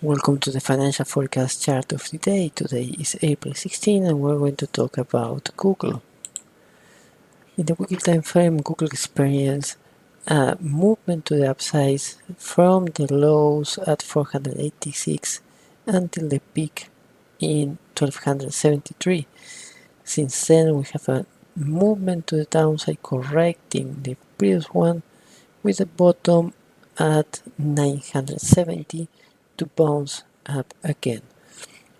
Welcome to the financial forecast chart of the day. Today is April 16 and we're going to talk about Google. In the weekly time frame, Google experienced a movement to the upside from the lows at 486 until the peak in 1273. Since then, we have a movement to the downside correcting the previous one with a bottom at 970 to bounce up again.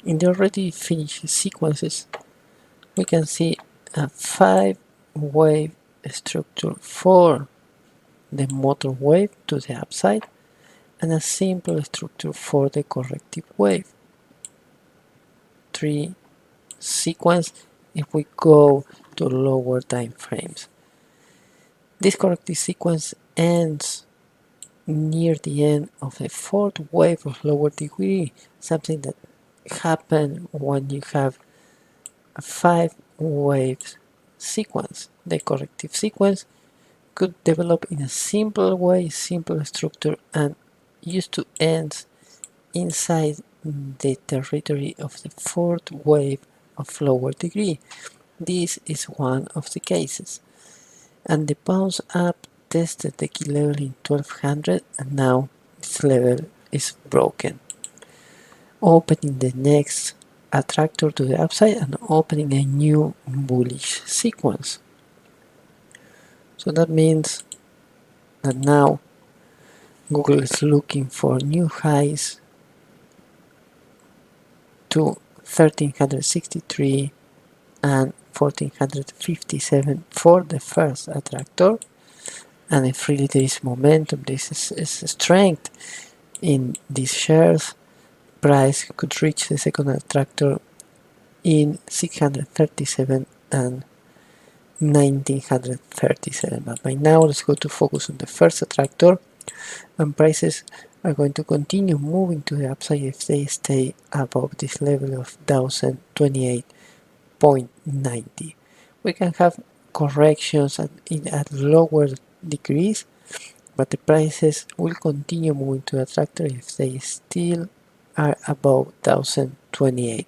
In the already finished sequences, we can see a 5-wave structure for the motor wave to the upside and a simple structure for the corrective wave. 3 sequence if we go to lower time frames. This corrective sequence ends near the end of the fourth wave of lower degree, something that happens when you have a 5-wave sequence. The corrective sequence could develop in a simple way, simple structure, and used to end inside the territory of the fourth wave of lower degree. This is one of the cases. And the bounce up tested the key level in 1200 and now this level is broken, opening the next attractor to the upside and opening a new bullish sequence. So that means that now Google is looking for new highs to 1363 and 1457 for the first attractor, and if really there is momentum, this is strength in these shares, price could reach the second attractor in 637 and 1937. But by now let's go to focus on the first attractor, and prices are going to continue moving to the upside if they stay above this level of 1028.90. We can have corrections at lower degrees, but the prices will continue moving to the attractor if they still are above 1028.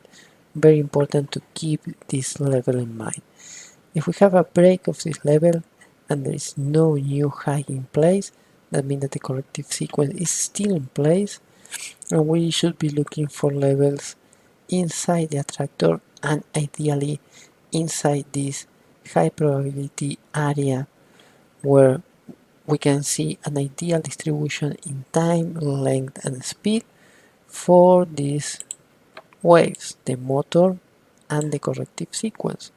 Very important to keep this level in mind. If we have a break of this level and there is no new high in place, that means that the corrective sequence is still in place and we should be looking for levels inside the attractor and ideally inside this high probability area where we can see an ideal distribution in time, length and speed for these waves, the motor and the corrective sequence,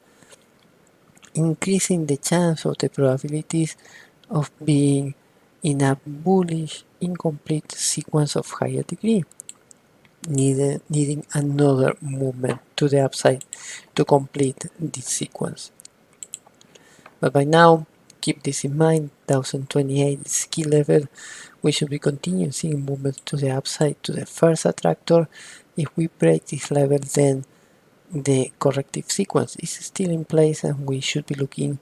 increasing the chance of the probabilities of being in a bullish incomplete sequence of higher degree, needing another movement to the upside to complete this sequence. But by now, keep this in mind, 1028 is key level. We should be continuing seeing movement to the upside to the first attractor. If we break this level, then the corrective sequence is still in place and we should be looking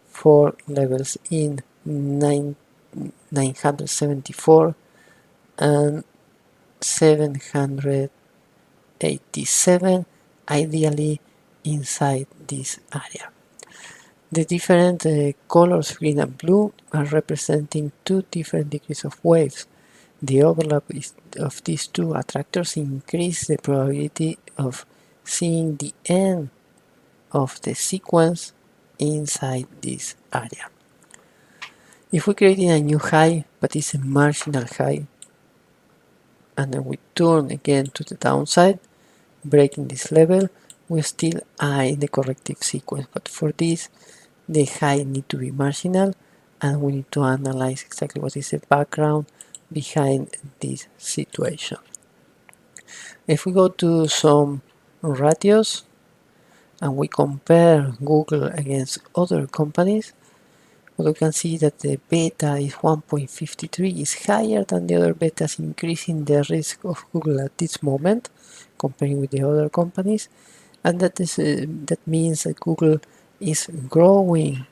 for levels in 974 and 787, ideally inside this area. The different colors green and blue are representing two different degrees of waves. The overlap of these two attractors increase the probability of seeing the end of the sequence inside this area. If we create a new high, but it's a marginal high, and then we turn again to the downside, breaking this level, we still are in the corrective sequence, but for this the high need to be marginal and we need to analyze exactly what is the background behind this situation. If we go to some ratios and we compare Google against other companies, we can see that the beta is 1.53, is higher than the other betas, increasing the risk of Google at this moment comparing with the other companies, and that means that Google is growing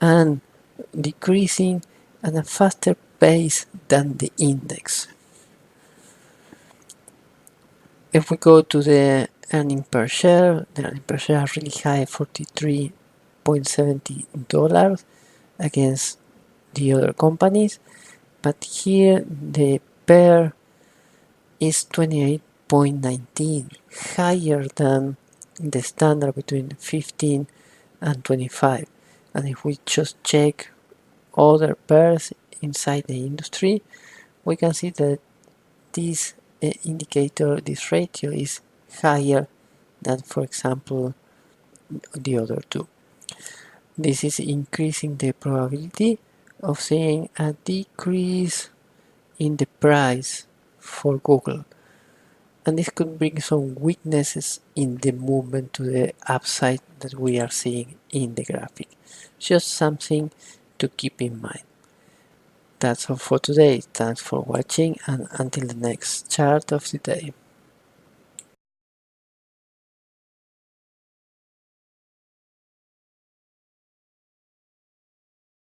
and decreasing at a faster pace than the index. If we go to the earning per share, the earning per share are really high, $43.70 against the other companies, but here the PER is 28.19, higher than the standard between 15 and 25. And if we just check other pairs inside the industry, we can see that this indicator, this ratio is higher than, for example, the other two. This is increasing the probability of seeing a decrease in the price for Google, and this could bring some weaknesses in the movement to the upside that we are seeing in the graphic. Just something to keep in mind. That's all for today. Thanks for watching, and until the next chart of the day.